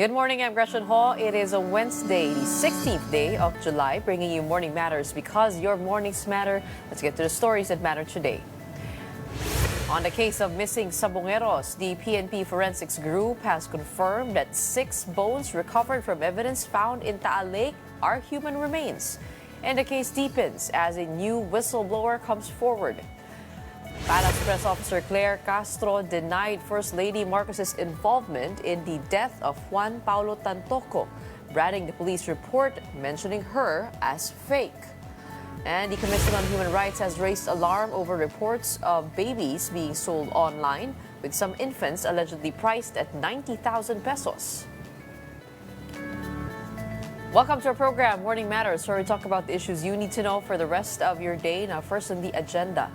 Good morning, I'm Gretchen Ho. It is a Wednesday, the 16th day of July, bringing you Morning Matters because your mornings matter. Let's get to the stories that matter today. On the case of missing sabungeros, the PNP Forensics Group has confirmed that 6 bones recovered from evidence found in Taal Lake are human remains. And the case deepens as a new whistleblower comes forward. Palace Press Officer Claire Castro denied First Lady Marcos's involvement in the death of Juan Paulo Tantoco, branding the police report mentioning her as fake. And the Commission on Human Rights has raised alarm over reports of babies being sold online, with some infants allegedly priced at 90,000 pesos. Welcome to our program, Morning Matters, where we talk about the issues you need to know for the rest of your day. Now, first on the agenda.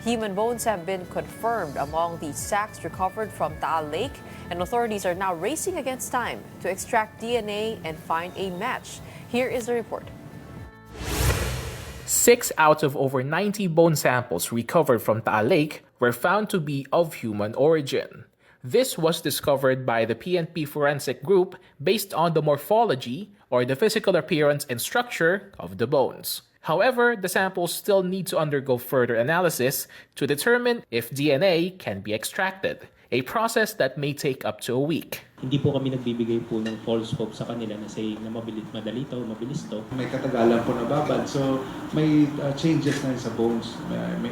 Human bones have been confirmed among the sacks recovered from Taal Lake, and authorities are now racing against time to extract DNA and find a match. Here is the report. 6 out of over 90 bone samples recovered from Taal Lake were found to be of human origin. This was discovered by the PNP Forensic Group based on the morphology, or the physical appearance and structure, of the bones. However, the samples still need to undergo further analysis to determine if DNA can be extracted, a process that may take up to a week. Hindi po kami nagbibigay po ng false hope sa kanila na saying na madali to, mabilis to. May katagalan po nababad, so may changes na sa bones,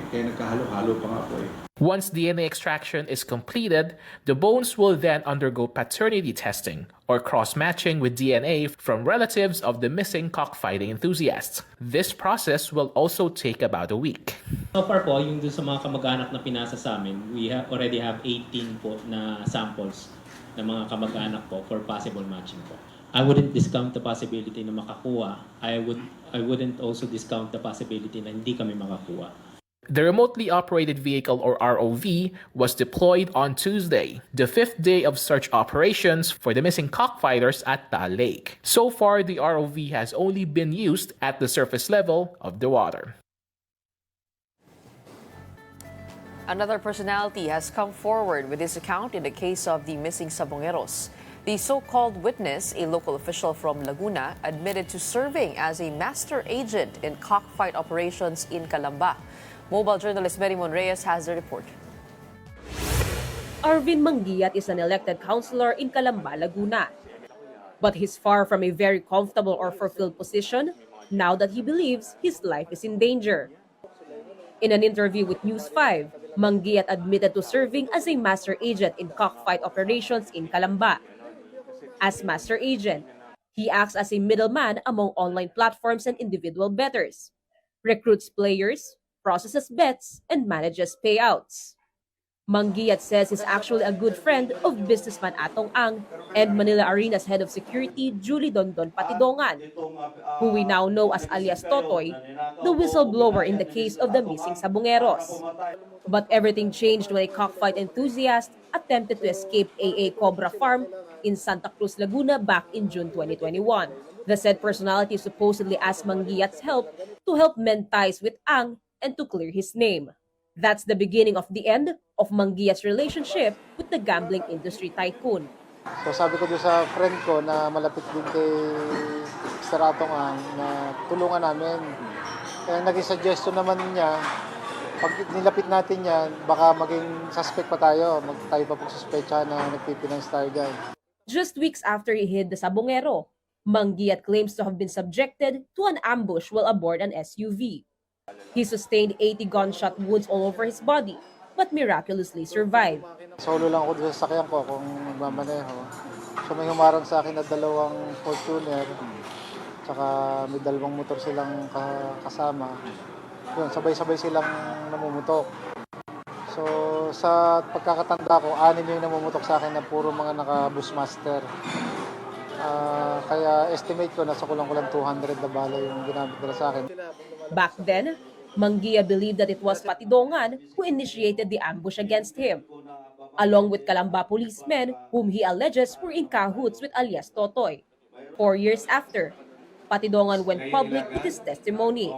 kaya nagkahalo-halo pa nga po eh. Once DNA extraction is completed, the bones will then undergo paternity testing or cross-matching with DNA from relatives of the missing cockfighting enthusiasts. This process will also take about a week. So far po, yung dun sa mga kamag-anak na pinasa sa amin, we already have 18 po na samples ng mga kamag-anak po for possible matching po. I wouldn't discount the possibility na makakuha. I wouldn't also discount the possibility na hindi kami makakuha. The remotely operated vehicle, or ROV, was deployed on Tuesday, the 5th day of search operations for the missing cockfighters at Taal Lake. So far, the ROV has only been used at the surface level of the water. Another personality has come forward with his account in the case of the missing sabungeros. The so-called witness, a local official from Laguna, admitted to serving as a master agent in cockfight operations in Calamba. Mobile journalist Merimon Reyes has the report. Arvin Mangiat is an elected councilor in Calamba, Laguna. But he's far from a very comfortable or fulfilled position now that he believes his life is in danger. In an interview with News 5, Mangiat admitted to serving as a master agent in cockfight operations in Calamba. As master agent, he acts as a middleman among online platforms and individual bettors, recruits players, processes bets, and manages payouts. Mangiat says he's actually a good friend of businessman Atong Ang and Manila Arena's head of security, Julie Dondon Patidongan, who we now know as alias Totoy, the whistleblower in the case of the missing sabungeros. But everything changed when a cockfight enthusiast attempted to escape AA Cobra Farm in Santa Cruz, Laguna back in June 2021. The said personality supposedly asked Mangiat's help to help mend ties with Ang and to clear his name. That's the beginning of the end of Mangiat's relationship with the gambling industry tycoon. So sabi ko doon sa friend ko na malapit din kay Mr. Atong Ang na tulungan namin. Kaya naging suggestion naman niya, pag nilapit natin yan, baka maging suspect pa tayo. Tayo pa pagsuspecha na nagpipinance tayo dyan. Just weeks after he hid the sabungero, Mangiat claims to have been subjected to an ambush while aboard an SUV. He sustained 80 gunshot wounds all over his body, but miraculously survived. Solo lang ako doon sa sakyan ko kung magmamaneho. So may humarang sa akin na 2 Fortuner, tsaka may 2 motor silang kasama. Yun, sabay-sabay silang namumutok. So sa pagkakatanda ko, 6 yung namumutok sa akin na puro mga naka-Bushmaster. Kaya estimate ko nasa kulang-kulang 200 na bala yung ginamit nila sa akin. Back then, Mangia believed that it was Patidongan who initiated the ambush against him, along with Calamba policemen whom he alleges were in cahoots with alias Totoy. 4 years after, Patidongan went public with his testimony.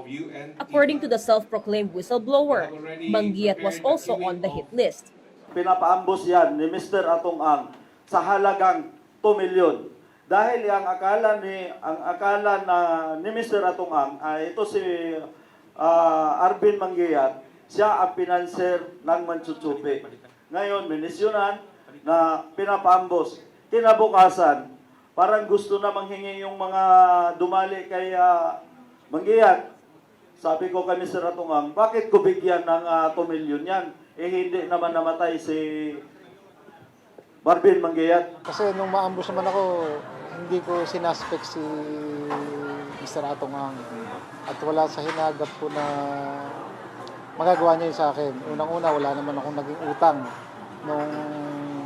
According to the self-proclaimed whistleblower, Mangiat was also on the hit list. Pinapaambos yan ni Mr. Atong Ang sa halagang 2 milyon. Dahil ang akala ni Mr. Atungang ay ito si Arvin Manggiyat, siya ang pinanser ng Manchuchupi. Ngayon, minisyonan na pinapaambos. Kinabukasan, parang gusto na manghingi yung mga dumali kay Manggiyat. Sabi ko kay Mr. Atungang, bakit ko bigyan ng 2 million yan? Eh hindi naman namatay si Marvin Manggiyat. Kasi nung maambus naman ako, hindi ko sinaspect si Mr. Atungang. At wala sa hinagap ko na magagawa niya yun sa akin. Unang-una, wala naman akong naging utang nung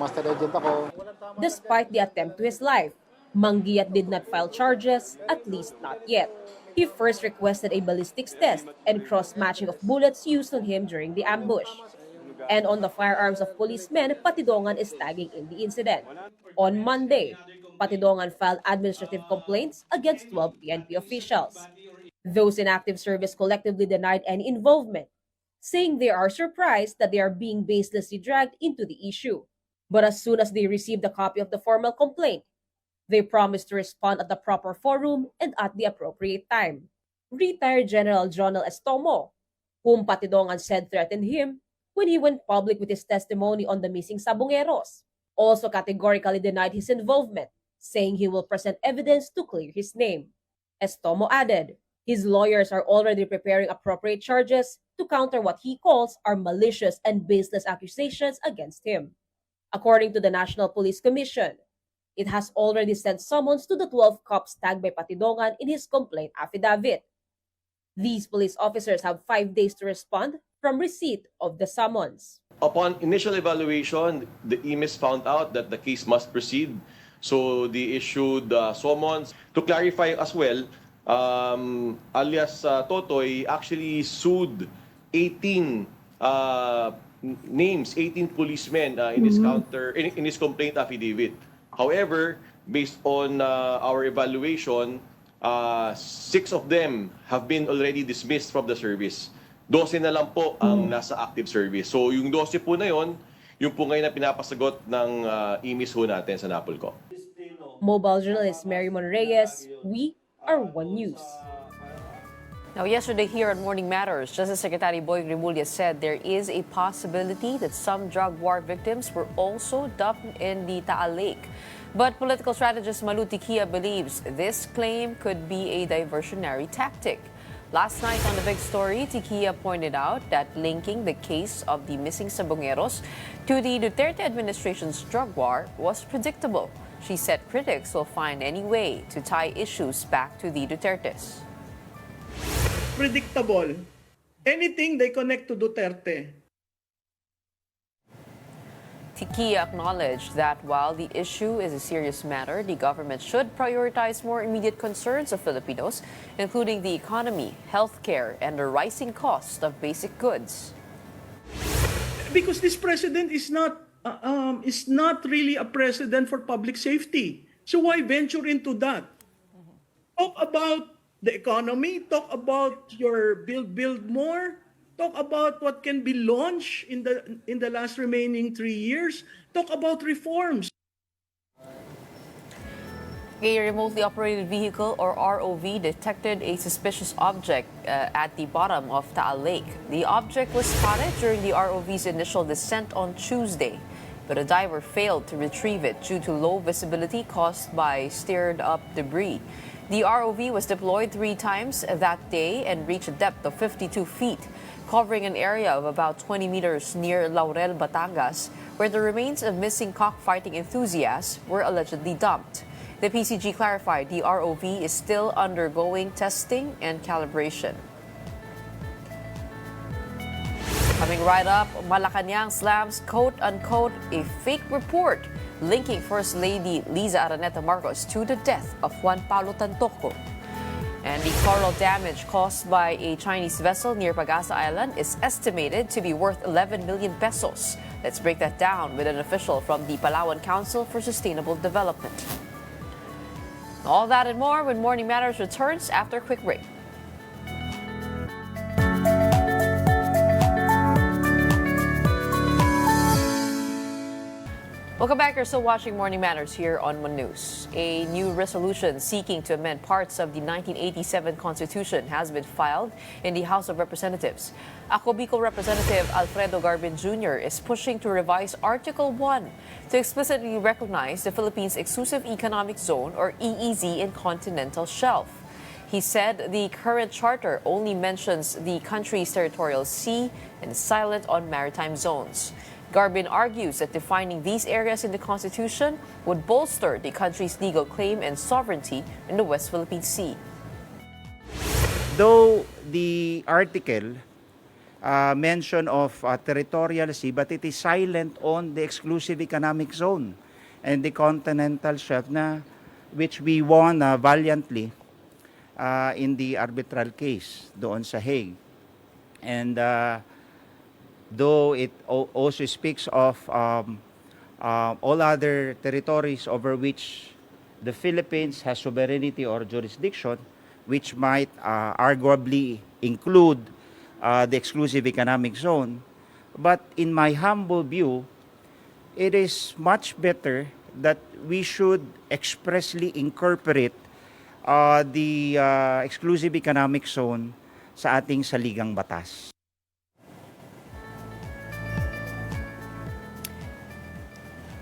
master agent ako. Despite the attempt to his life, Manggiyat did not file charges, at least not yet. He first requested a ballistics test and cross-matching of bullets used on him during the ambush. And on the firearms of policemen, Patidongan is tagging in the incident. On Monday, Patidongan filed administrative complaints against 12 PNP officials. Those in active service collectively denied any involvement, saying they are surprised that they are being baselessly dragged into the issue. But as soon as they received a copy of the formal complaint, they promised to respond at the proper forum and at the appropriate time. Retired General Jonel Estomo, whom Patidongan said threatened him when he went public with his testimony on the missing sabungeros, also categorically denied his involvement, saying he will present evidence to clear his name. Estomo added, his lawyers are already preparing appropriate charges to counter what he calls are malicious and baseless accusations against him. According to the National Police Commission, it has already sent summons to the 12 cops tagged by Patidongan in his complaint affidavit. These police officers have 5 days to respond from receipt of the summons. Upon initial evaluation, the EMIS found out that the case must proceed. So they issued summons. To clarify as well, alias Totoy actually sued 18 names, 18 policemen in his complaint affidavit. However, based on our evaluation, 6 of them have been already dismissed from the service. 12 na lang po ang nasa active service. So yung 12 po na yon, yung po ngayon na pinapasagot ng EMIS ho natin sa Napolco. Mobile journalist Mary Mon Reyes, we are One News. Now, yesterday here on Morning Matters, Justice Secretary Boy Rimulya said there is a possibility that some drug war victims were also dumped in the Taal Lake. But political strategist Malu Tikia believes this claim could be a diversionary tactic. Last night on The Big Story, Tikia pointed out that linking the case of the missing sabungeros to the Duterte administration's drug war was predictable. She said critics will find any way to tie issues back to the Dutertes. Predictable. Anything they connect to Duterte. Tikia acknowledged that while the issue is a serious matter, the government should prioritize more immediate concerns of Filipinos, including the economy, healthcare, and the rising cost of basic goods. Because this president is not really a president for public safety. So why venture into that? Talk about the economy, talk about your build more, talk about what can be launched in the last remaining 3 years, talk about reforms. A remotely operated vehicle, or ROV, detected a suspicious object at the bottom of Taal Lake. The object was spotted during the ROV's initial descent on Tuesday, but a diver failed to retrieve it due to low visibility caused by stirred-up debris. The ROV was deployed 3 times that day and reached a depth of 52 feet, covering an area of about 20 meters near Laurel, Batangas, where the remains of missing cockfighting enthusiasts were allegedly dumped. The PCG clarified the ROV is still undergoing testing and calibration. Coming right up, Malacanang slams quote-unquote a fake report linking First Lady Liza Araneta Marcos to the death of Juan Paulo Tantoco. And the coral damage caused by a Chinese vessel near Pagasa Island is estimated to be worth 11 million pesos. Let's break that down with an official from the Palawan Council for Sustainable Development. All that and more when Morning Matters returns after a quick break. Welcome back. You're still watching Morning Matters here on One News. A new resolution seeking to amend parts of the 1987 Constitution has been filed in the House of Representatives. Ako Bicol Representative Alfredo Garbin Jr. is pushing to revise Article 1 to explicitly recognize the Philippines' Exclusive Economic Zone, or EEZ, in continental shelf. He said the current charter only mentions the country's territorial sea and is silent on maritime zones. Garbin argues that defining these areas in the Constitution would bolster the country's legal claim and sovereignty in the West Philippine Sea. Though the article mention of territorial sea, but it is silent on the exclusive economic zone and the continental shelf, which we won valiantly in the arbitral case doon sa Hague. And though it also speaks of all other territories over which the Philippines has sovereignty or jurisdiction, which might arguably include the exclusive economic zone. But in my humble view, it is much better that we should expressly incorporate the exclusive economic zone sa ating saligang batas.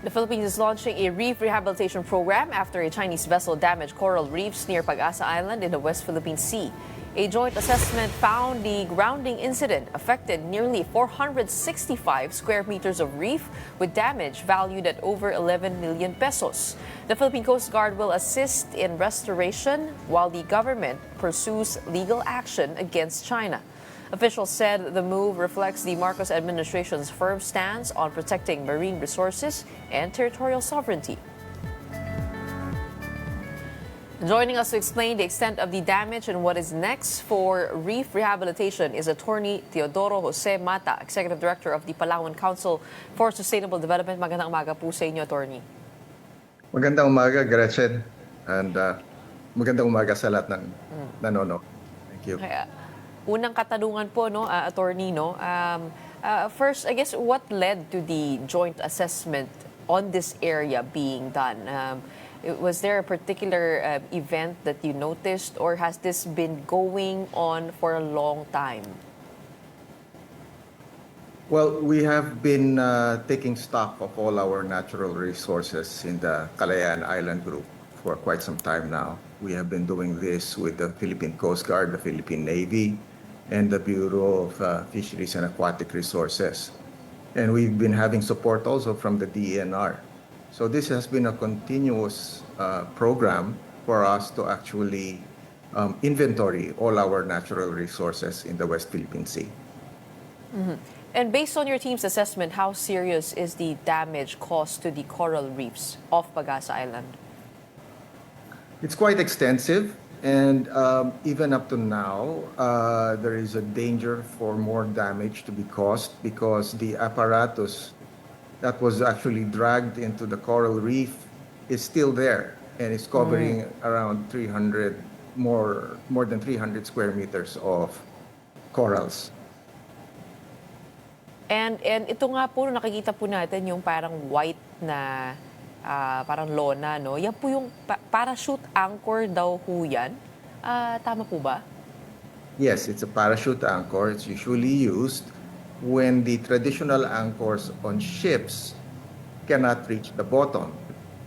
The Philippines is launching a reef rehabilitation program after a Chinese vessel damaged coral reefs near Pag-asa Island in the West Philippine Sea. A joint assessment found the grounding incident affected nearly 465 square meters of reef, with damage valued at over 11 million pesos. The Philippine Coast Guard will assist in restoration while the government pursues legal action against China. Officials said the move reflects the Marcos administration's firm stance on protecting marine resources and territorial sovereignty. Joining us to explain the extent of the damage and what is next for reef rehabilitation is attorney Teodoro Jose Mata, Executive Director of the Palawan Council for Sustainable Development. Magandang umaga po sa inyo, attorney. Magandang umaga, Gretchen. And magandang umaga sa lahat ng nanonood. Thank you. Unang katanungan po, attorney, first, I guess, what led to the joint assessment on this area being done? Was there a particular event that you noticed, or has this been going on for a long time? Well, we have been taking stock of all our natural resources in the Kalayaan Island Group for quite some time now. We have been doing this with the Philippine Coast Guard, the Philippine Navy, and the Bureau of Fisheries and Aquatic Resources. And we've been having support also from the DENR. So this has been a continuous program for us to actually inventory all our natural resources in the West Philippine Sea. Mm-hmm. And based on your team's assessment, how serious is the damage caused to the coral reefs off Pag-asa Island? It's quite extensive. And even up to now, there is a danger for more damage to be caused because the apparatus that was actually dragged into the coral reef is still there and is covering around more than 300 square meters of corals. And ito nga po, nakikita po natin yung parang white na parang lona, no? Yan po yung parachute anchor daw po yan. Tama po ba? Yes, it's a parachute anchor. It's usually used when the traditional anchors on ships cannot reach the bottom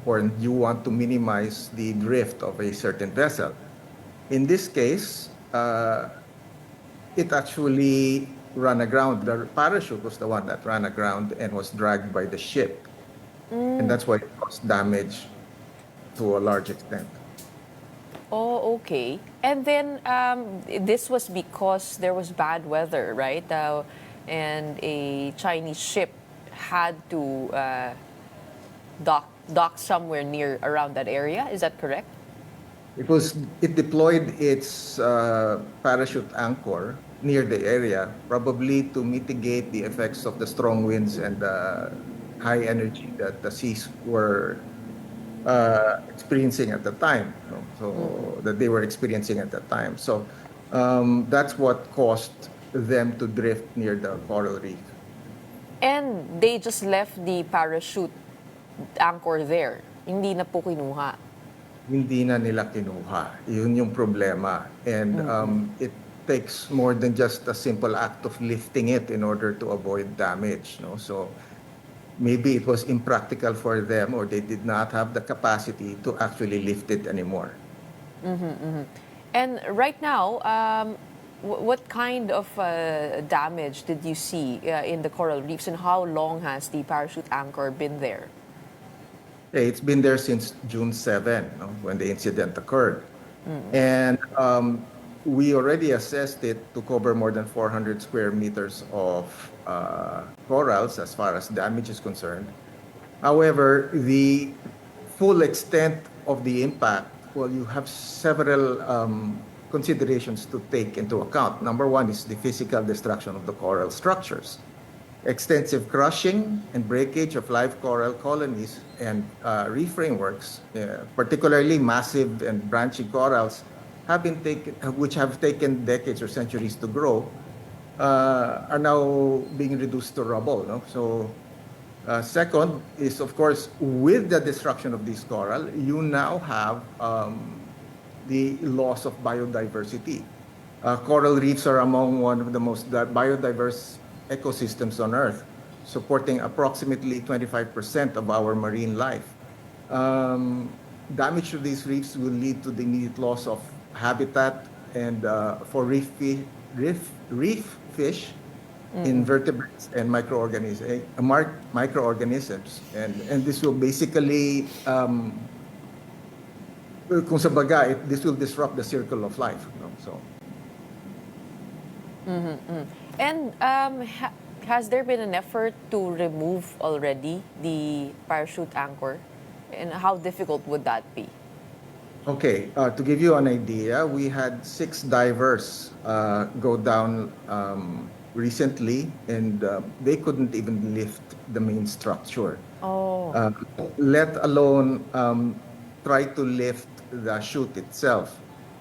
or you want to minimize the drift of a certain vessel. In this case, it actually ran aground. The parachute was the one that ran aground and was dragged by the ship. And that's why it caused damage to a large extent. Oh, okay. And then this was because there was bad weather, right? And a Chinese ship had to dock somewhere near around that area. Is that correct? It deployed its parachute anchor near the area, probably to mitigate the effects of the strong winds and the high energy that the seas were experiencing at the time. That they were experiencing at the time. So that's what caused them to drift near the coral reef. And they just left the parachute anchor there. Hindi na po kinuha. Hindi na nila kinuha. Yun yung problema. And it takes more than just a simple act of lifting it in order to avoid damage. No? So maybe it was impractical for them, or they did not have the capacity to actually lift it anymore. And right now, what kind of damage did you see in the coral reefs, and how long has the parachute anchor been there? It's been there since June 7, no, when the incident occurred. And we already assessed it to cover more than 400 square meters of corals as far as damage is concerned. However, the full extent of the impact, well, you have several considerations to take into account. Number one is the physical destruction of the coral structures. Extensive crushing and breakage of live coral colonies and reef frameworks, particularly massive and branching corals, which have taken decades or centuries to grow, are now being reduced to rubble. No? So, second is, of course, with the destruction of this coral, you now have the loss of biodiversity. Coral reefs are among one of the most biodiverse ecosystems on Earth, supporting approximately 25% of our marine life. Damage to these reefs will lead to the immediate loss of habitat and for reef fish, invertebrates, and microorganisms. And this will basically, kung sa baga, this will disrupt the circle of life. No? So. And has there been an effort to remove already the parachute anchor? And how difficult would that be? Okay, to give you an idea, we had 6 divers go down recently, and they couldn't even lift the main structure. Let alone try to lift the chute itself.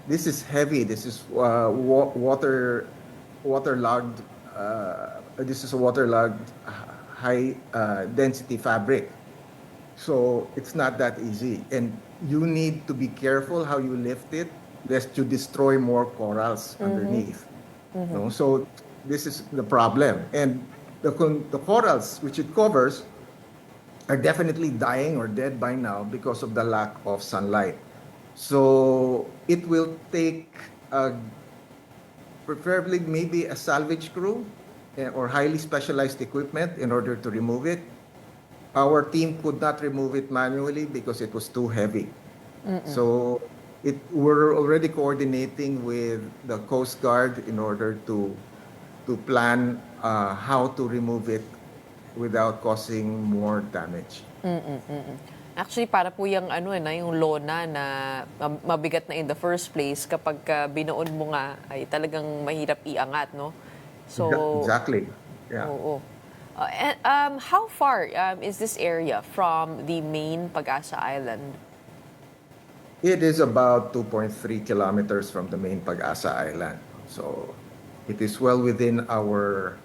This is heavy. This is waterlogged. This is a waterlogged high density fabric. So it's not that easy, and you need to be careful how you lift it, lest you destroy more corals underneath. No? So this is the problem, and the corals which it covers are definitely dying or dead by now because of the lack of sunlight. So it will take preferably maybe a salvage crew or highly specialized equipment in order to remove it. Our team could not remove it manually because it was too heavy. So we're already coordinating with the Coast Guard in order to plan how to remove it without causing more damage. Actually, para po yung yung lona na mabigat na in the first place, kapag binoon mo nga ay talagang mahirap iangat, no? So exactly. Yeah. Oo. And how far is this area from the main Pag-asa Island? It is about 2.3 kilometers from the main Pag-asa Island. So it is well within our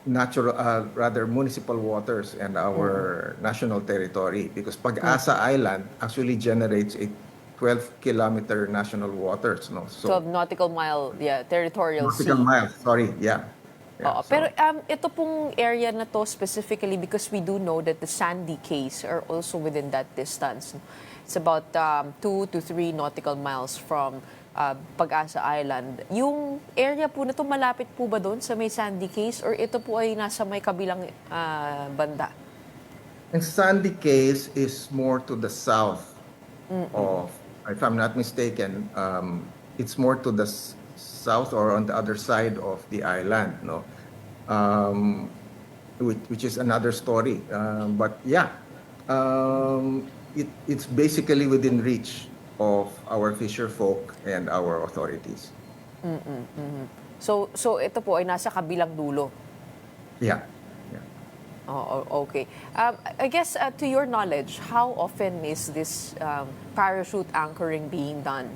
natural, rather municipal waters and our national territory, because Pag-asa Island actually generates a 12-kilometer national waters. No? So 12 nautical mile, territorial sea. nautical miles, sorry, yeah. Oo, pero ito pong area na to specifically, because we do know that the sandy cays are also within that distance. It's about 2 to 3 nautical miles from Pag-asa Island. Yung area po na to, malapit po ba doon sa may sandy cays, or ito po ay nasa may kabilang banda? And sandy cays is more to the south of, if I'm not mistaken, it's more to the south or on the other side of the island, no? Which is another story. But yeah, it's basically within reach of our fisher folk and our authorities. So ito po ay nasa kabilang dulo. Yeah. Oh, okay. I guess to your knowledge, how often is this parachute anchoring being done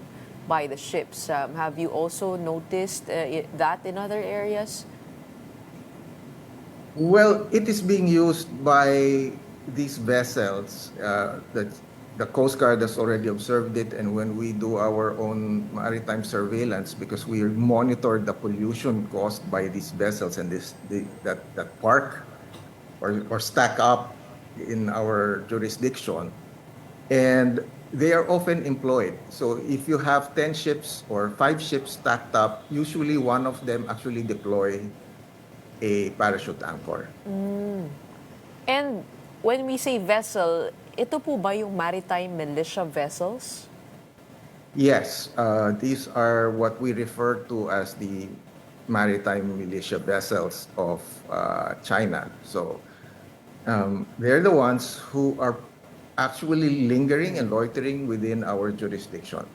by the ships? Have you also noticed that in other areas? Well, it is being used by these vessels. The Coast Guard has already observed it, and when we do our own maritime surveillance, because we monitor the pollution caused by these vessels and that park or stack up in our jurisdiction, and they are often employed. So if you have 10 ships or 5 ships stacked up, usually one of them actually deploy a parachute anchor. And when we say vessel, ito po ba yung maritime militia vessels? Yes, these are what we refer to as the maritime militia vessels of China. So they're the ones who are actually lingering and loitering within our jurisdiction.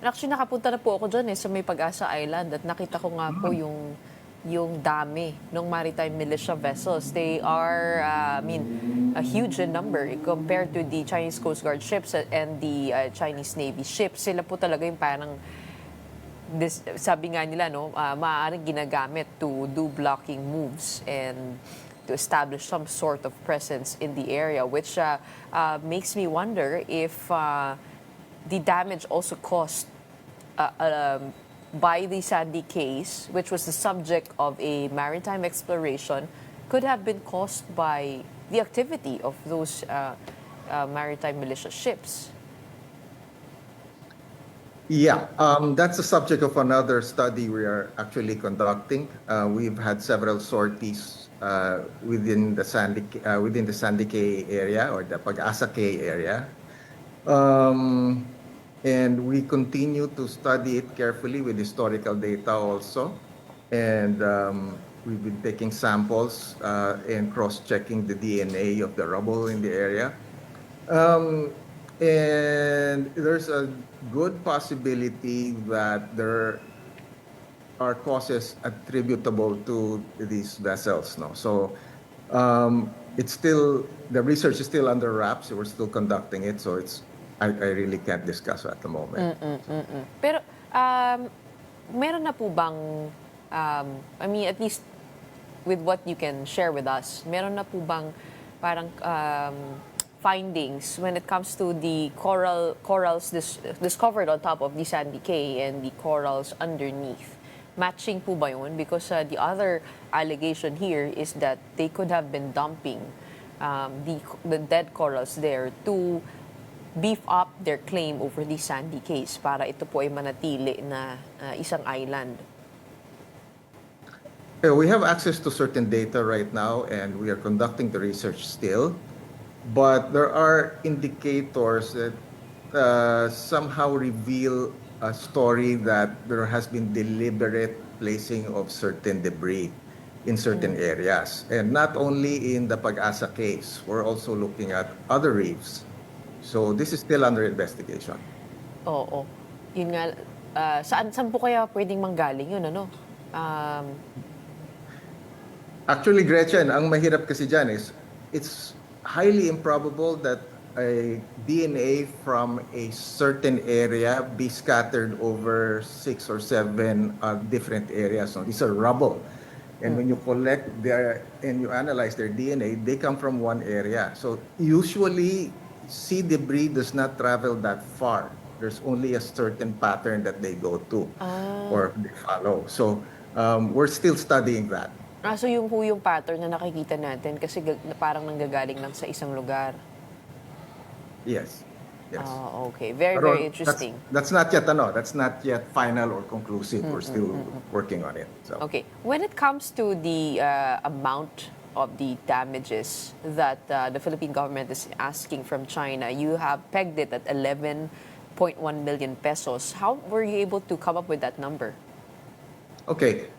Actually, nakapunta na po ako dyan sa may Pag-asa Island at nakita ko nga po yung dami ng maritime militia vessels. They are, a huge in number compared to the Chinese Coast Guard ships and the Chinese Navy ships. Sila po talaga yung parang, sabi nga nila, maaaring ginagamit to do blocking moves and to establish some sort of presence in the area, which makes me wonder if the damage also caused by the Sandy case, which was the subject of a maritime exploration, could have been caused by the activity of those maritime militia ships. Yeah, that's the subject of another study we are actually conducting. We've had several sorties within the Sandy Cay area or the Pag-asa Cay area. And we continue to study it carefully with historical data also. And we've been taking samples and cross-checking the DNA of the rubble in the area. And there's a good possibility that there are causes attributable to these vessels. No? So it's still, the research is still under wraps. We're still conducting it. So I really can't discuss at the moment. Pero meron na po bang, at least with what you can share with us, meron na po bang parang findings when it comes to the corals discovered on top of the Sandy Cay and the corals underneath? Matching po ba yun? Because the other allegation here is that they could have been dumping the dead corals there to beef up their claim over the Sandy case para ito po ay manatili na isang island. We have access to certain data right now and we are conducting the research still. But there are indicators that somehow reveal a story that there has been deliberate placing of certain debris in certain areas. And not only in the Pag-asa case, we're also looking at other reefs. So this is still under investigation. Oo. Yun nga, saan po kaya pwedeng manggaling yun, ano? Actually, Gretchen, ang mahirap kasi dyan is it's highly improbable that a DNA from a certain area be scattered over 6 or 7 different areas. So these are rubble. And when you collect and you analyze their DNA, they come from one area. So usually, sea debris does not travel that far. There's only a certain pattern that they go to or they follow. So we're still studying that. So yung po yung pattern na nakikita natin kasi parang nanggagaling lang sa isang lugar. Yes. Yes. Okay. Very interesting. That's not yet final or conclusive. We're still working on it. So. Okay. When it comes to the amount of the damages that the Philippine government is asking from China, you have pegged it at 11.1 million pesos. How were you able to come up with that number? Okay,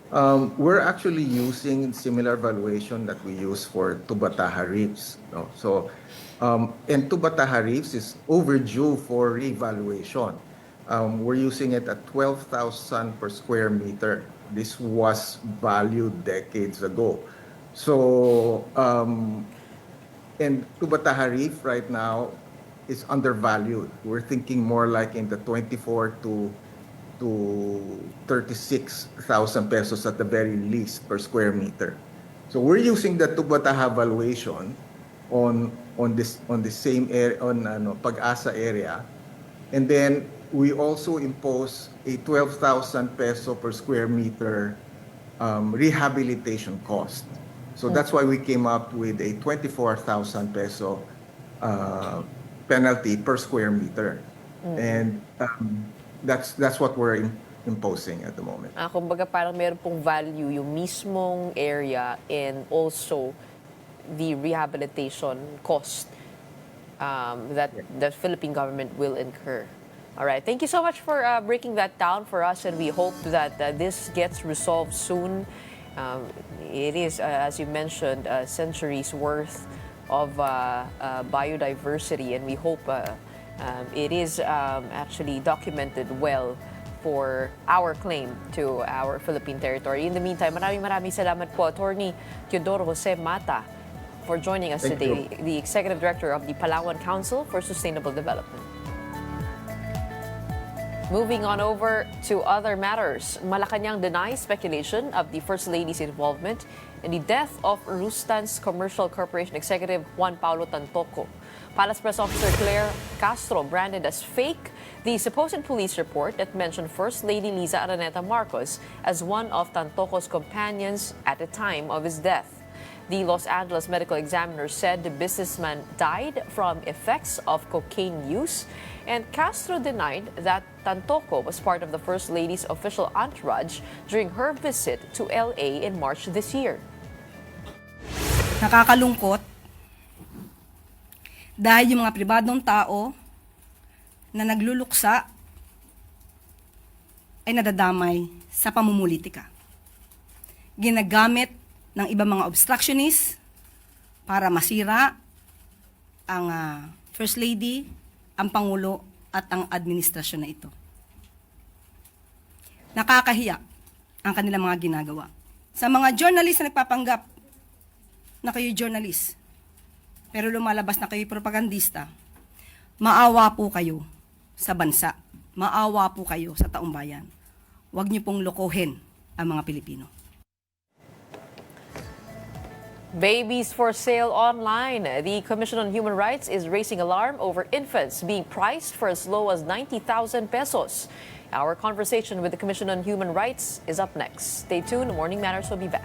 we're actually using similar valuation that we use for Tubataha Reefs. No? So, and Tubataha Reefs is overdue for revaluation. We're using it at 12,000 per square meter. This was valued decades ago. So, and Tubataha Reef right now is undervalued. We're thinking more like in the 24 to 36,000 pesos at the very least per square meter. So we're using the Tubataha valuation on the same area on Pag-asa area, and then we also impose a 12,000 peso per square meter rehabilitation cost. So that's why we came up with a 24,000 peso penalty per square meter, and that's what we're imposing at the moment. Kumbaga parang meron pong value yung mismong area and also the rehabilitation cost that the Philippine government will incur. All right. Thank you so much for breaking that down for us, and we hope that this gets resolved soon. It is, as you mentioned, centuries worth of biodiversity, and we hope it is actually documented well for our claim to our Philippine territory. In the meantime, maraming salamat po, Attorney Teodoro Jose Mata, for joining us Thank today, you. the Executive Director of the Palawan Council for Sustainable Development. Moving on over to other matters, Malacanang denies speculation of the First Lady's involvement in the death of Rustan's Commercial Corporation Executive Juan Paulo Tantoco. Palace Press Officer Claire Castro branded as fake the supposed police report that mentioned First Lady Liza Araneta Marcos as one of Tantoco's companions at the time of his death. The Los Angeles medical examiner said the businessman died from effects of cocaine use, and Castro denied that Tantoco was part of the First Lady's official entourage during her visit to LA in March this year. Nakakalungkot dahil yung mga pribadong tao na nagluluksa ay nadadamay sa pamumulitika. Ginagamit ng ibang mga obstructionists para masira ang First Lady, ang Pangulo at ang administrasyon na ito. Nakakahiya ang kanilang mga ginagawa. Sa mga journalist na nagpapanggap na kayo journalist, pero lumalabas na kayo propagandista, maawa po kayo sa bansa. Maawa po kayo sa taong bayan. Huwag niyo pong lokohin ang mga Pilipino. Babies for sale online. The Commission on Human Rights is raising alarm over infants being priced for as low as 90,000 pesos. Our conversation with the Commission on Human Rights is up next. Stay tuned. Morning Matters will be back.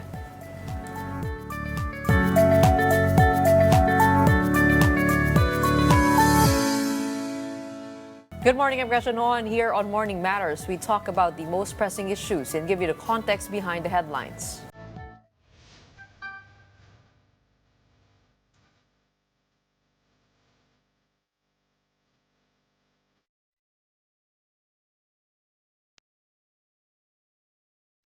Good morning, I'm Gretchen Ho, and here on Morning Matters, we talk about the most pressing issues and give you the context behind the headlines.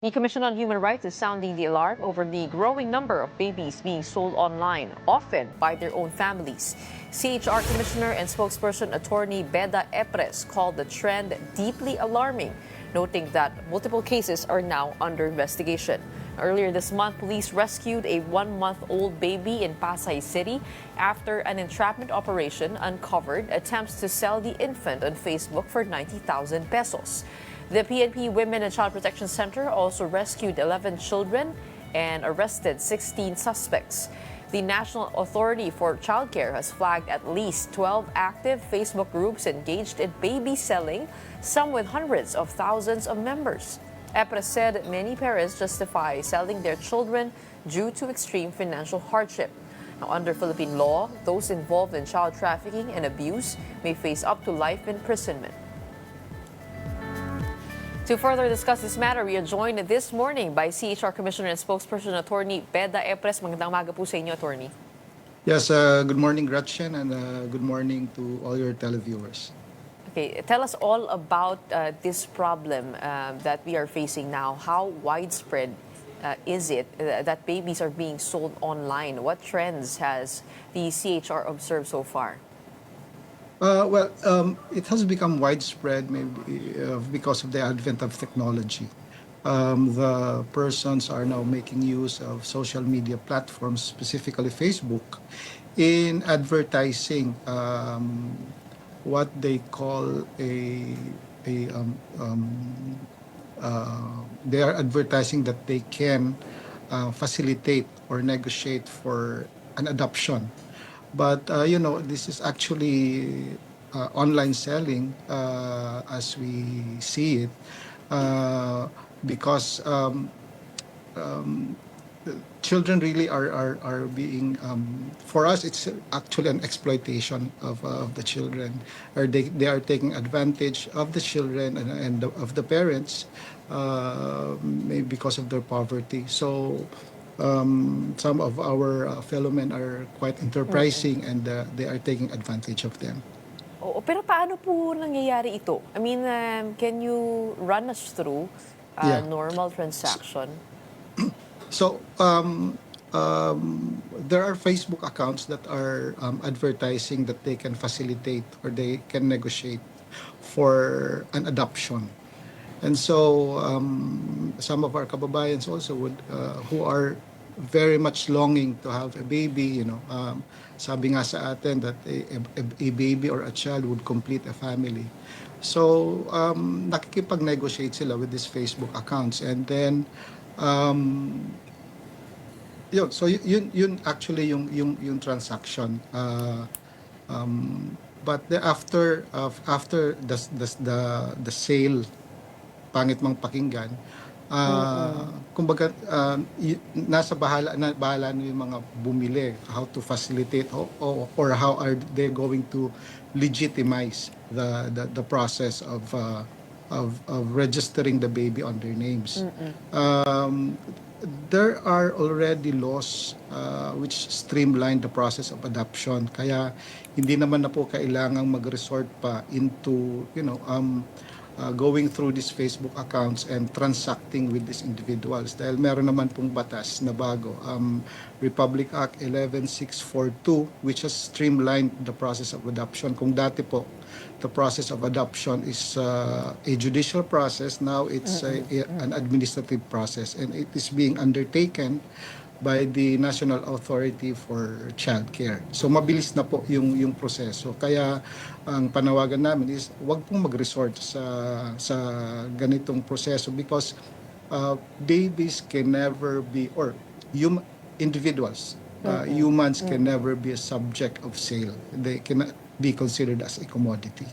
The Commission on Human Rights is sounding the alarm over the growing number of babies being sold online, often by their own families. CHR Commissioner and spokesperson Attorney Beda Epres called the trend deeply alarming, noting that multiple cases are now under investigation. Earlier this month, police rescued a 1-month-old baby in Pasay City after an entrapment operation uncovered attempts to sell the infant on Facebook for 90,000 pesos. The PNP Women and Child Protection Center also rescued 11 children and arrested 16 suspects. The National Authority for Child Care has flagged at least 12 active Facebook groups engaged in baby selling, some with hundreds of thousands of members. EPRA said many parents justify selling their children due to extreme financial hardship. Now, under Philippine law, those involved in child trafficking and abuse may face up to life imprisonment. To further discuss this matter, we are joined this morning by CHR Commissioner and spokesperson Attorney Beda Epres. Magandang umaga po sa inyo, Attorney. Yes, good morning, Gretchen, and good morning to all your televiewers. Okay, tell us all about this problem that we are facing now. How widespread is it that babies are being sold online? What trends has the CHR observed so far? It has become widespread maybe because of the advent of technology. The persons are now making use of social media platforms, specifically Facebook, in advertising what they call they are advertising that they can facilitate or negotiate for an adoption. But this is actually online selling as we see it, because children really are being, for us it's actually an exploitation of the children, or they are taking advantage of the children and of the parents, maybe because of their poverty. So some of our fellow men are quite enterprising, and they are taking advantage of them. Oo, pero paano po nangyayari ito? I mean, can you run us through a Yeah. normal transaction? So there are Facebook accounts that are advertising that they can facilitate or they can negotiate for an adoption. And so some of our kababayans also would, who are very much longing to have a baby, sabi nga sa atin that a baby or a child would complete a family. So nakikipag-negotiate sila with these Facebook accounts, and then so yun actually yung transaction. But after the sale, pangit mang pakinggan, kumbaga nasa bahala na yung mga bumili how to facilitate, or how are they going to legitimize the process of registering the baby on their names. There are already laws which streamline the process of adoption, kaya hindi naman na po kailangang mag-resort pa into going through these Facebook accounts and transacting with these individuals, dahil meron naman pong batas na bago, Republic Act 11642, which has streamlined the process of adoption. Kung dati po the process of adoption is a judicial process, now it's an administrative process, and it is being undertaken by the National Authority for Child Care. So mabilis na po yung proseso. Kaya ang panawagan namin is wag pong mag-resort sa ganitong proseso, because babies can never be, or individuals, humans can never be a subject of sale. They cannot be considered as a commodity.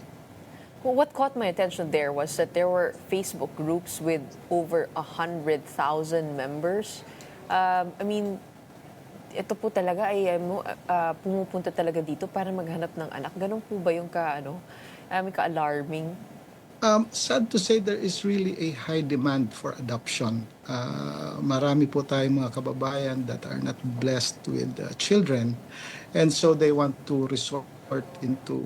Well, what caught my attention there was that there were Facebook groups with over 100,000 members. I mean, ito po talaga ay pumupunta talaga dito para maghanap ng anak. Ganun po ba yung ka-alarming? Sad to say, there is really a high demand for adoption. Marami po tayong mga kababayan that are not blessed with children, and so they want to resort into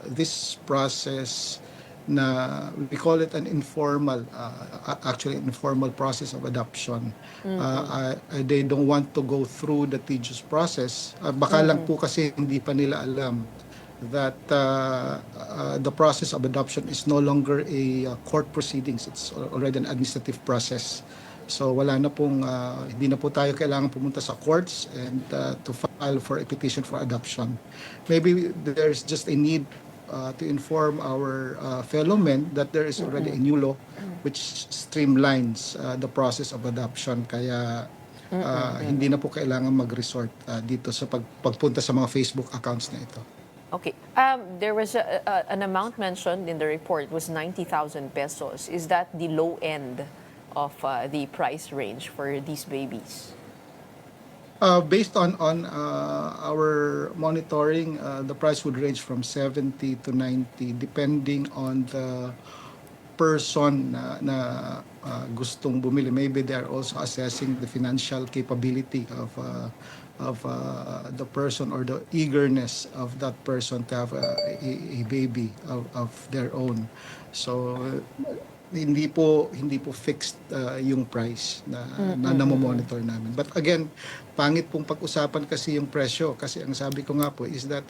this process na we call it an informal, actually informal process of adoption. They don't want to go through the tedious process. Baka lang po kasi hindi pa nila alam that the process of adoption is no longer a court proceedings. It's already an administrative process. So wala na pong, hindi na po tayo kailangan pumunta sa courts and to file for a petition for adoption. Maybe there's just a need to inform our fellow men that there is already a new law which streamlines the process of adoption. Kaya hindi na po kailangan mag-resort dito sa pagpunta sa mga Facebook accounts na ito. Okay. There was an amount mentioned in the report was 90,000 pesos. Is that the low end of the price range for these babies? Based on our monitoring, the price would range from 70 to 90 depending on the person na gustong bumili. Maybe they are also assessing the financial capability of the person, or the eagerness of that person to have a baby of their own. So hindi po fixed yung price na monitor namin. But again, pangit pong pag-usapan kasi yung presyo, kasi ang sabi ko nga po is that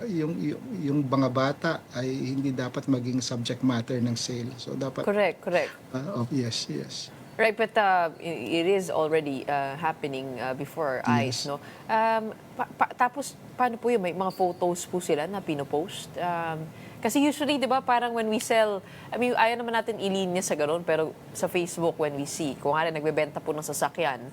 yung mga bata ay hindi dapat maging subject matter ng sale. So dapat Correct. Yes. Right, but it is already happening before our eyes, no? Tapos paano po yun? May mga photos po sila na pinopost? Kasi usually, di ba, parang when we sell, I mean, ayaw naman natin ilinya sa ganun, pero sa Facebook, when we see, kung nga nagbebenta po ng sasakyan,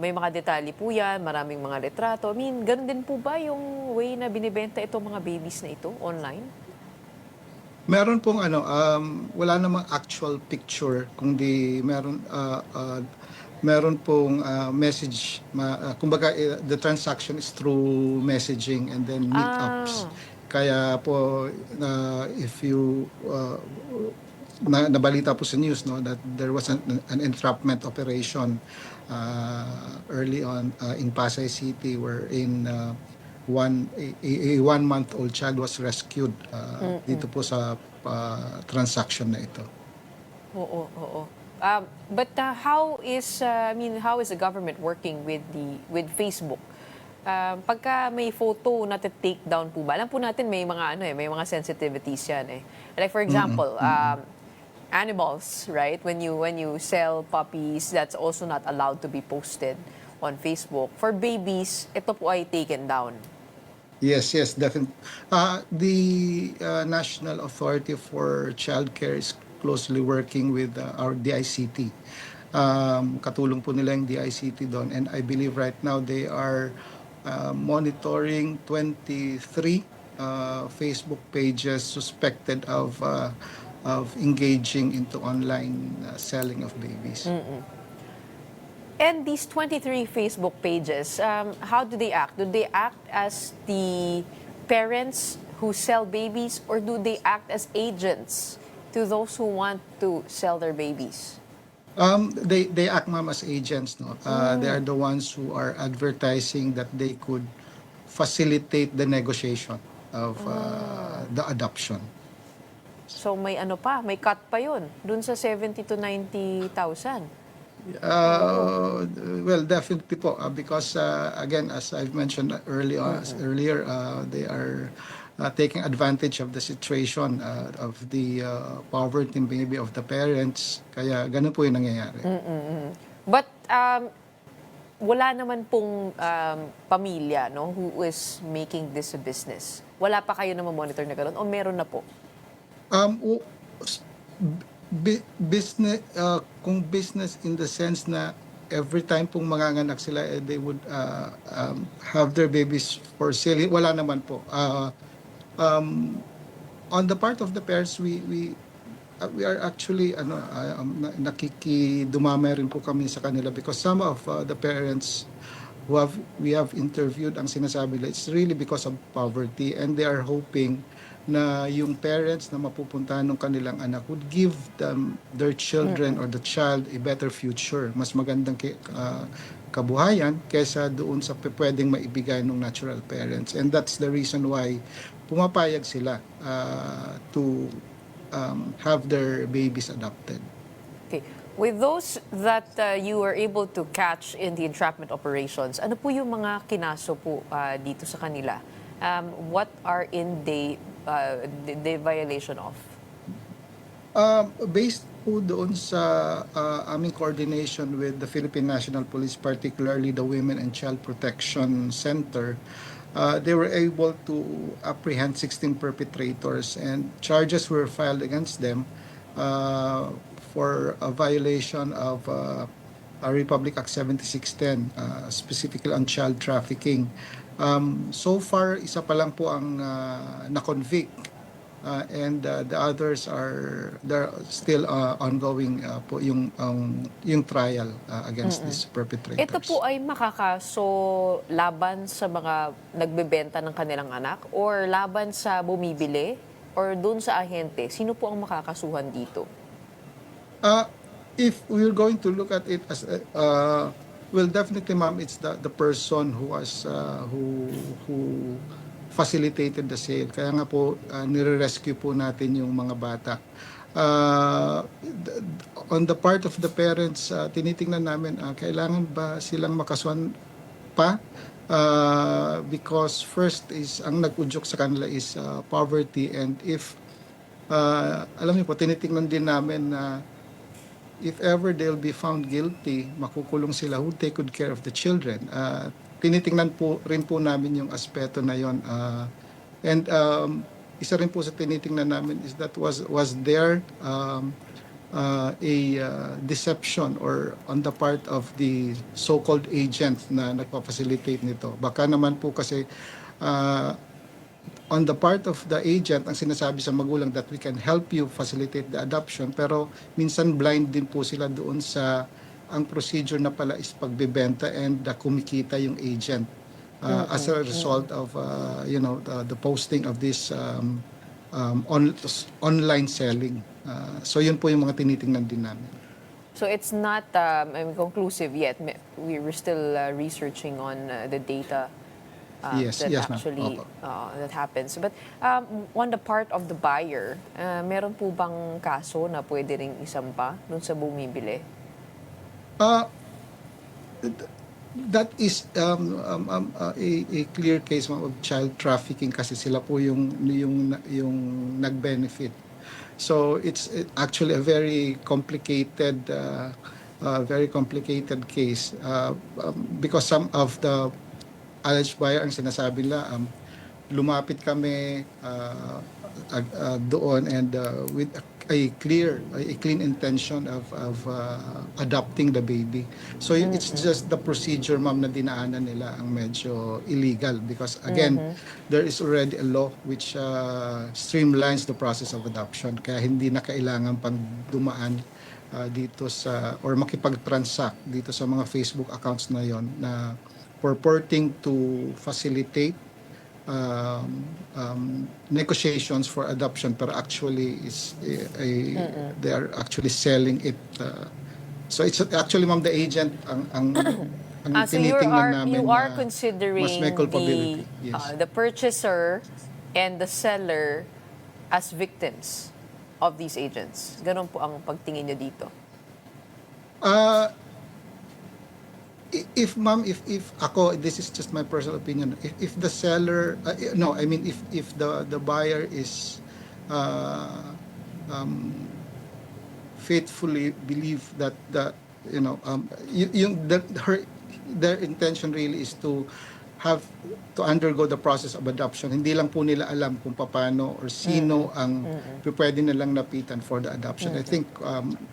may mga detalye po yan, maraming mga litrato. I mean, ganun din po ba yung way na binibenta itong mga babies na ito online? Meron pong wala namang actual picture, kundi meron pong message, kumbaga the transaction is through messaging and then meetups. Kaya po, if you nabalita po sa news, no, that there was an entrapment operation early on in Pasay City, wherein a 1-month-old child was rescued dito po sa transaction na ito. Oo. But how is the government working with Facebook? Pagka may photo na take down po ba? Alam po natin may mga sensitivities yan eh. Like for example, animals, right? When you sell puppies, that's also not allowed to be posted on Facebook. For babies, ito po ay taken down. Yes, definitely. The National Authority for Child Care is closely working with our DICT. Katulong po nila yung DICT doon, and I believe right now they are monitoring 23 Facebook pages suspected of engaging into online selling of babies. And these 23 Facebook pages, how do they act? Do they act as the parents who sell babies, or do they act as agents to those who want to sell their babies? They act, ma'am, as agents. No? They are the ones who are advertising that they could facilitate the negotiation of the adoption. So may may cut pa yun, dun sa 70 to 90,000. Well, definitely po, because again, as I've mentioned earlier, they are taking advantage of the situation of the poverty maybe of the parents. Kaya ganun po yung nangyayari. But wala naman pong pamilya, no, who is making this a business. Wala pa kayo na monitor na gano'n, o meron na po? Business, kung business in the sense na every time pong manganganak sila, they would have their babies for sale, wala naman po. On the part of the parents, we are actually nakikidumama rin po kami sa kanila, because some of the parents we have interviewed, ang sinasabi nila, it's really because of poverty, and they are hoping na yung parents na mapupuntahan ng kanilang anak would give them, their children or the child, a better future, mas magandang kabuhayan kaysa doon sa pwedeng maibigay ng natural parents. And that's the reason why pumapayag sila to have their babies adopted. Okay. With those that you were able to catch in the entrapment operations, ano po yung mga kinaso po dito sa kanila? What are the violation of? Based po doon sa aming coordination with the Philippine National Police, particularly the Women and Child Protection Center, they were able to apprehend 16 perpetrators, and charges were filed against them for a violation of Republic Act 7610, specifically on child trafficking. So far, isa pa lang po ang na-convict, and the others they're still ongoing po yung trial against these perpetrators. Ito po ay makakaso laban sa mga nagbebenta ng kanilang anak, or laban sa bumibili, or dun sa ahente? Sino po ang makakasuhan dito? If we're going to look at it as well, definitely, ma'am, it's the person who was who facilitated the sale. Kaya nga po nire-rescue po natin yung mga bata. On the part of the parents, tinitingnan namin kailangan ba silang makasuhan pa, because first is ang nag-udyok sa kanila is poverty, and if alam niyo po, tinitingnan din namin na if ever they'll be found guilty, makukulong sila, who take good care of the children. Tinitingnan po rin po namin yung aspeto na yon, and isa rin po sa tinitingnan namin is that was there a deception or on the part of the so-called agent na nagpa-facilitate nito. Baka naman po kasi on the part of the agent, ang sinasabi sa magulang that we can help you facilitate the adoption, pero minsan blind din po sila doon sa ang procedure na pala is pagbebenta and kumikita yung agent as a result of the posting of this online selling. So yun po yung mga tinitingnan din namin. So it's not conclusive yet. We're still researching on the data Yes, that ma'am. actually Opo. that happens. But on the part of the buyer, meron po bang kaso na pwede ring isampa dun sa bumibili? That is a clear case of child trafficking kasi sila po yung nag-benefit. So it's actually a very complicated case because some of the alleged buyer ang sinasabi nila lumapit kami doon and with a clean intention of adopting the baby. So it's just the procedure, ma'am, na dinaanan nila ang medyo illegal because again, there is already a law which streamlines the process of adoption. Kaya hindi na kailangan pang dumaan dito sa or makipag-transact dito sa mga Facebook accounts na yon na purporting to facilitate negotiations for adoption, pero actually they are actually selling it. So it's actually, ma'am, the agent ang So tinitingnan namin you are na considering mas may culpability. Yes. the purchaser and the seller as victims of these agents. Ganon po ang pagtingin niyo dito. If ako, this is just my personal opinion, if the seller if the buyer is faithfully believe that their intention really is to have to undergo the process of adoption, hindi lang po nila alam kung paano or sino ang pwede nilang lapitan for the adoption. I think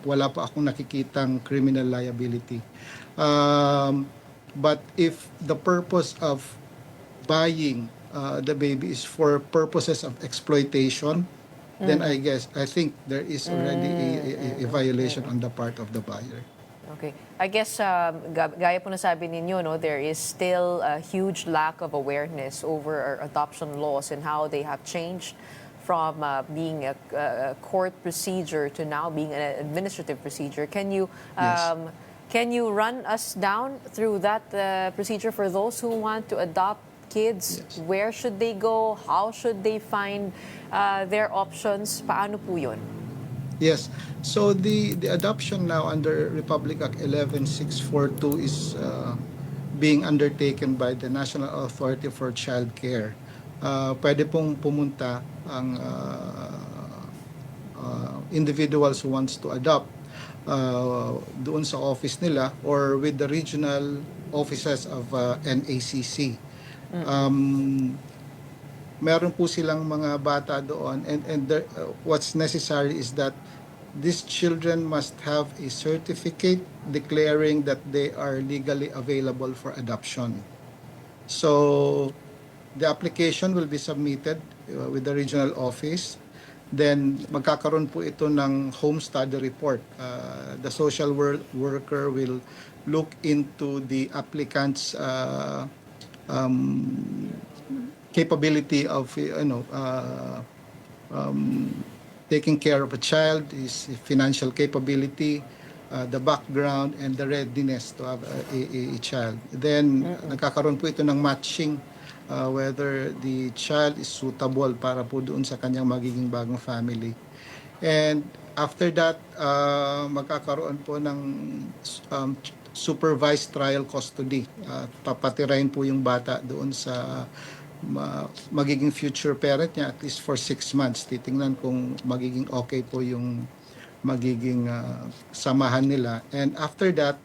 wala pa akong nakikitang criminal liability. But if the purpose of buying the baby is for purposes of exploitation, then I think there is already a violation on the part of the buyer. Okay. I guess, gaya po na sabi ninyo, no, there is still a huge lack of awareness over our adoption laws and how they have changed from being a court procedure to now being an administrative procedure. Can you run us down through that procedure for those who want to adopt kids? Yes. Where should they go? How should they find their options? Paano po yun? Yes. So the adoption now under Republic Act 11642 is being undertaken by the National Authority for Child Care. Pwede pong pumunta ang individuals who wants to adopt doon sa office nila or with the regional offices of NACC. Meron po silang mga bata doon and what's necessary is that these children must have a certificate declaring that they are legally available for adoption. So the application will be submitted with the regional office. Then magkakaroon po ito ng home study report. The social worker will look into the applicant's capability of taking care of a child, his financial capability, the background, and the readiness to have a child. Then nagkakaroon po ito ng matching whether the child is suitable para po doon sa kanyang magiging bagong family. And after that, magkakaroon po ng supervised trial custody. Papatirahin po yung bata doon sa magiging future parent niya at least for 6 months. Titingnan kung magiging okay po yung magiging samahan nila. And after that,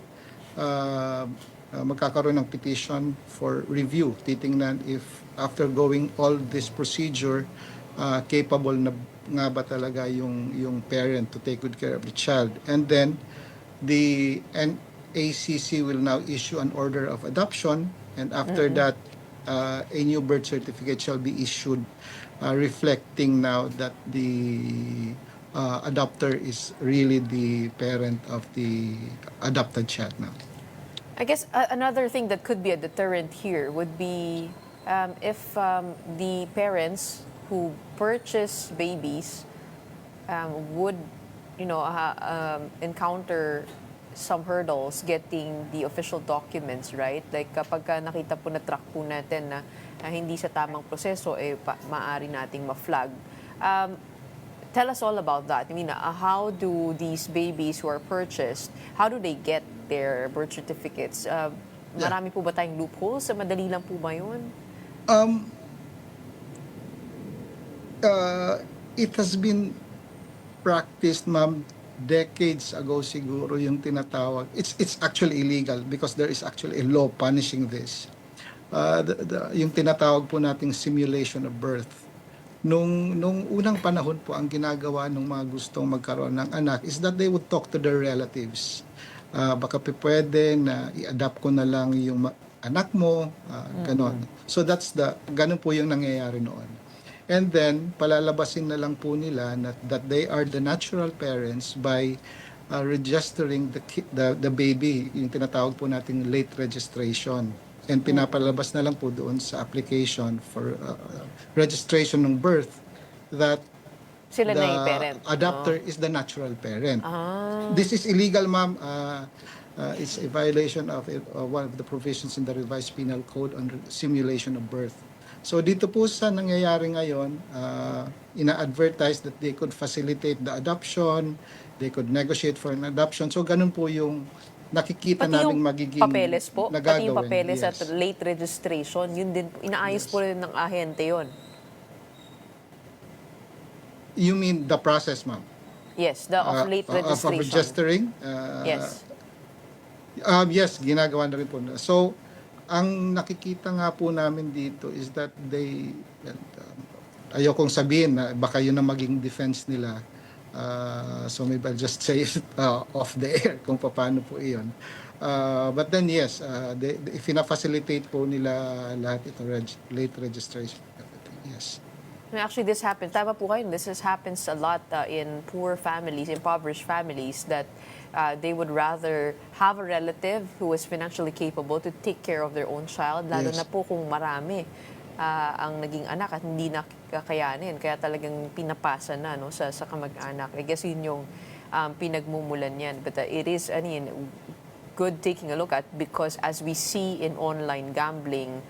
magkakaroon ng petition for review. Titingnan if after going all this procedure, capable na nga ba talaga yung parent to take good care of the child. And then the NACC will now issue an order of adoption, and after that a new birth certificate shall be issued reflecting now that the adopter is really the parent of the adopted child now. I guess another thing that could be a deterrent here would be if the parents who purchase babies would, encounter some hurdles getting the official documents, right? Like kapag nakita po na track po natin na hindi sa tamang proseso, maaari nating ma-flag. Tell us all about that. I mean, how do these babies who are purchased, how do they get their birth certificates? Marami po ba tayong loopholes? Madali lang po ba yun? It has been practiced, ma'am, decades ago siguro yung tinatawag. It's actually illegal because there is actually a law punishing this. Yung tinatawag po nating simulation of birth. Nung unang panahon po, ang ginagawa ng mga gustong magkaroon ng anak is that they would talk to their relatives. Baka pwede na i-adapt ko na lang yung anak mo, ganon. So ganon po yung nangyayari noon. And then, palalabasin na lang po nila that they are the natural parents by registering the baby, yung tinatawag po nating late registration. And pinapalabas na lang po doon sa application for registration ng birth that Sila na yung the parent. adopter is the natural parent. This is illegal, ma'am. It's a violation of one of the provisions in the revised penal code under simulation of birth. So dito po sa nangyayari ngayon, ina-advertise that they could facilitate the adoption, they could negotiate for an adoption. So ganun po yung nakikita namin magiging papeles po, nagagawin. pati yung papeles Yes. at late registration, yun din, inaayos po rin ng ahente yun. You mean the process, ma'am? Yes, the of late registration. Of registering? Yes. Yes, ginagawa na rin po. So, ang nakikita nga po namin dito is that they, ayokong sabihin na baka yun ang maging defense nila. So maybe I'll just say it off the air kung paano po iyon. But then yes, if ina-facilitate po nila lahat ito, late registration. Yes. Actually, this happens. Tama po kayo. This happens a lot in poor families, impoverished families, that they would rather have a relative who is financially capable to take care of their own child, lalo Yes. na po kung marami ang naging anak at hindi na kakayanin. Kaya talagang pinapasa na sa kamag-anak. I guess yun yung pinagmumulan yan. But it is, good taking a look at, because as we see in online gambling,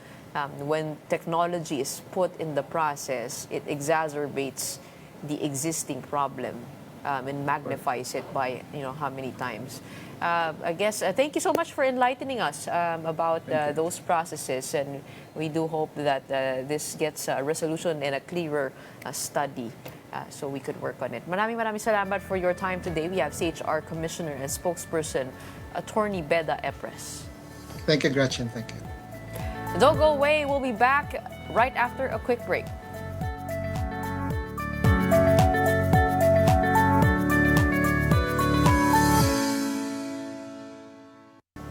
when technology is put in the process, it exacerbates the existing problem and magnifies it by how many times. I guess thank you so much for enlightening us about those processes, and we do hope that this gets a resolution and a clearer study so we could work on it. Maraming salamat for your time today. We have CHR Commissioner and Spokesperson, Attorney Beda Epres. Thank you, Gretchen. Thank you. Don't go away. We'll be back right after a quick break.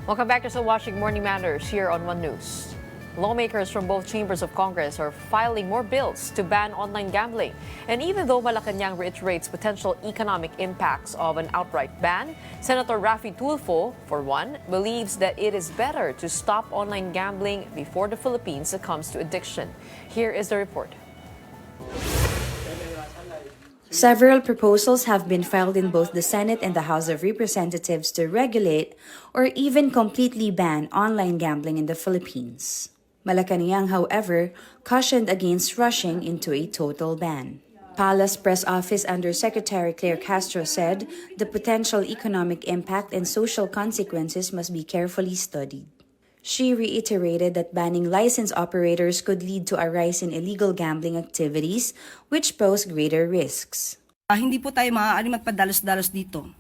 Welcome back to Still Watching Morning Matters here on One News. Lawmakers from both chambers of Congress are filing more bills to ban online gambling. And even though Malacanang reiterates potential economic impacts of an outright ban, Senator Raffy Tulfo, for one, believes that it is better to stop online gambling before the Philippines succumbs to addiction. Here is the report. Several proposals have been filed in both the Senate and the House of Representatives to regulate or even completely ban online gambling in the Philippines. Malacanang, however, cautioned against rushing into a total ban. Palace Press Office Undersecretary Claire Castro said the potential economic impact and social consequences must be carefully studied. She reiterated that banning licensed operators could lead to a rise in illegal gambling activities, which pose greater risks. Hindi po tayo maaari magpadalos-dalos dito.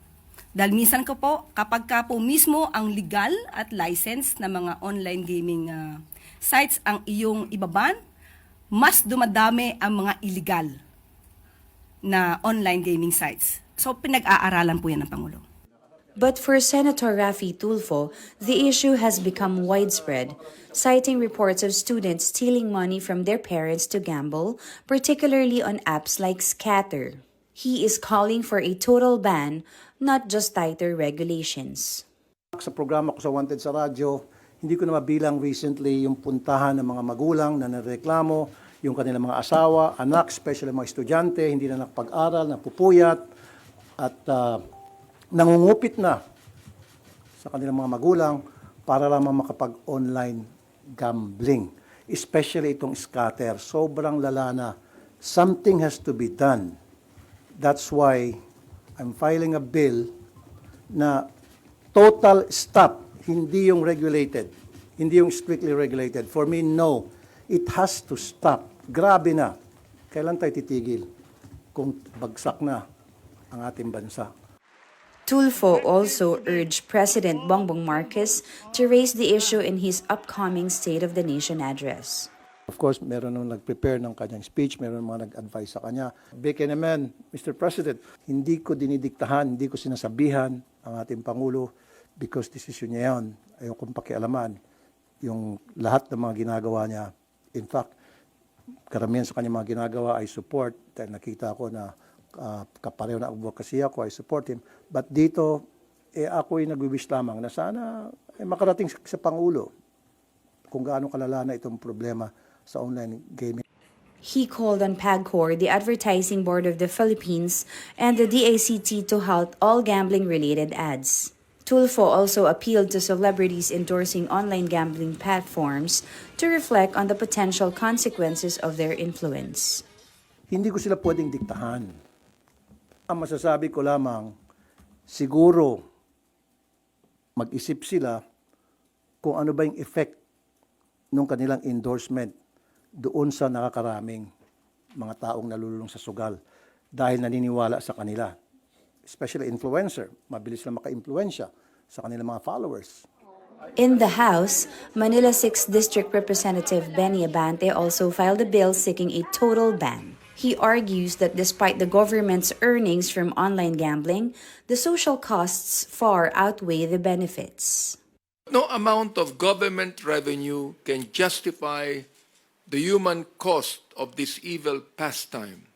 Dahil minsan kapag po mismo ang legal at license na mga online gaming sites ang iyong ibaban, mas dumadami ang mga illegal na online gaming sites. So pinag-aaralan po yan ng Pangulo. But for Senator Raffy Tulfo, the issue has become widespread, citing reports of students stealing money from their parents to gamble, particularly on apps like Scatter. He is calling for a total ban, not just tighter regulations. Sa programa ko sa Wanted sa radyo, hindi ko na mabilang recently yung puntahan ng mga magulang na nareklamo, yung kanilang mga asawa, anak, especially mga estudyante, hindi na nakapag-aral, napupuyat, at nangungupit na sa kanilang mga magulang para lamang makapag-online gambling. Especially itong scatter. Sobrang lala na. Something has to be done. That's why I'm filing a bill na total stop. Hindi yung regulated. Hindi yung strictly regulated. For me, no. It has to stop. Grabe na. Kailan tayo titigil kung bagsak na ang ating bansa? Tulfo also urged President Bongbong Marcos to raise the issue in his upcoming State of the Nation address. Of course, meron nung nag-prepare ng kanyang speech, meron mga nag-advise sa kanya. Beke naman, Mr. President, hindi ko dinidiktahan, hindi ko sinasabihan ang ating Pangulo because desisyon niya yun. Ayaw kong pakialaman yung lahat ng mga ginagawa niya. In fact, karamihan sa kanyang mga ginagawa ay support dahil nakita ko na kapareho na advocacy ako, I support him. But dito, ako'y nag-wish lamang na sana makarating sa Pangulo kung gaano kalala na itong problema sa online gaming. He called on PAGCOR, the Advertising Board of the Philippines, and the DACT to halt all gambling-related ads. Tulfo also appealed to celebrities endorsing online gambling platforms to reflect on the potential consequences of their influence. Hindi ko sila pwedeng diktahan. Ang masasabi ko lamang, siguro mag-isip sila kung ano ba yung effect ng kanilang endorsement doon sa nakakaraming mga taong nalululong sa sugal dahil naniniwala sa kanila. Especially influencer, mabilis na maka-impluensya sa kanilang mga followers. In the House, Manila 6th District Representative Benny Abante also filed a bill seeking a total ban. He argues that despite the government's earnings from online gambling, the social costs far outweigh the benefits. No amount of government revenue can justify the human cost of this evil pastime.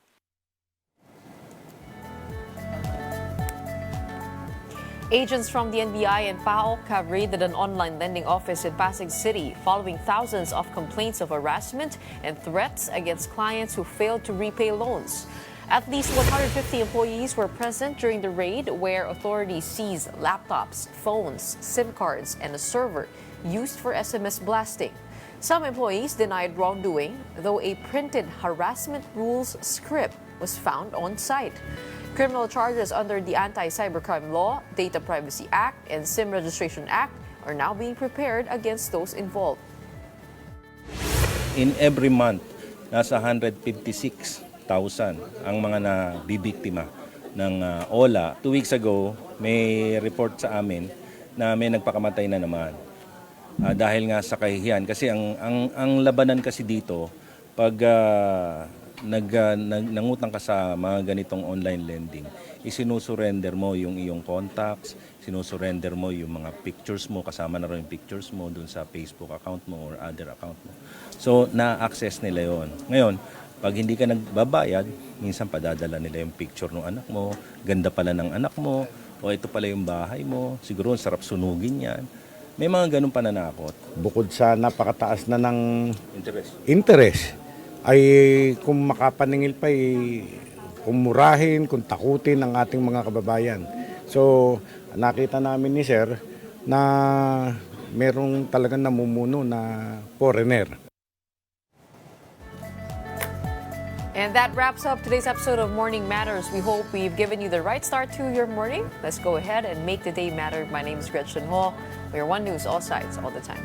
Agents from the NBI and PAOK have raided an online lending office in Pasig City following thousands of complaints of harassment and threats against clients who failed to repay loans. At least 150 employees were present during the raid, where authorities seized laptops, phones, SIM cards, and a server used for SMS blasting. Some employees denied wrongdoing, though a printed harassment rules script was found on site. Criminal charges under the Anti-Cybercrime Law, Data Privacy Act, and SIM Registration Act are now being prepared against those involved. In every month, nasa 156,000 ang mga nabibiktima ng OLA. 2 weeks ago, may report sa amin na may nagpakamatay na naman. Dahil nga sa kahihiyan. Kasi ang labanan kasi dito, pag nangutang ka sa mga ganitong online lending, isinusurrender mo yung iyong contacts, sinusurrender mo yung mga pictures mo, kasama na rin yung pictures mo dun sa Facebook account mo or other account mo. So, na-access nila yon. Ngayon, pag hindi ka nagbabayad, minsan padadala nila yung picture ng anak mo, ganda pala ng anak mo, o ito pala yung bahay mo, siguro sarap sunugin yan. May mga ganun pananakot. Bukod sa napakataas na ng interest, ay kung makapaningil pa kung murahin, kung takutin ang ating mga kababayan. So, nakita namin ni Sir na merong talagang namumuno na foreigner. And that wraps up today's episode of Morning Matters. We hope we've given you the right start to your morning. Let's go ahead and make the day matter. My name is Gretchen Ho. We're One News, all sides, all the time.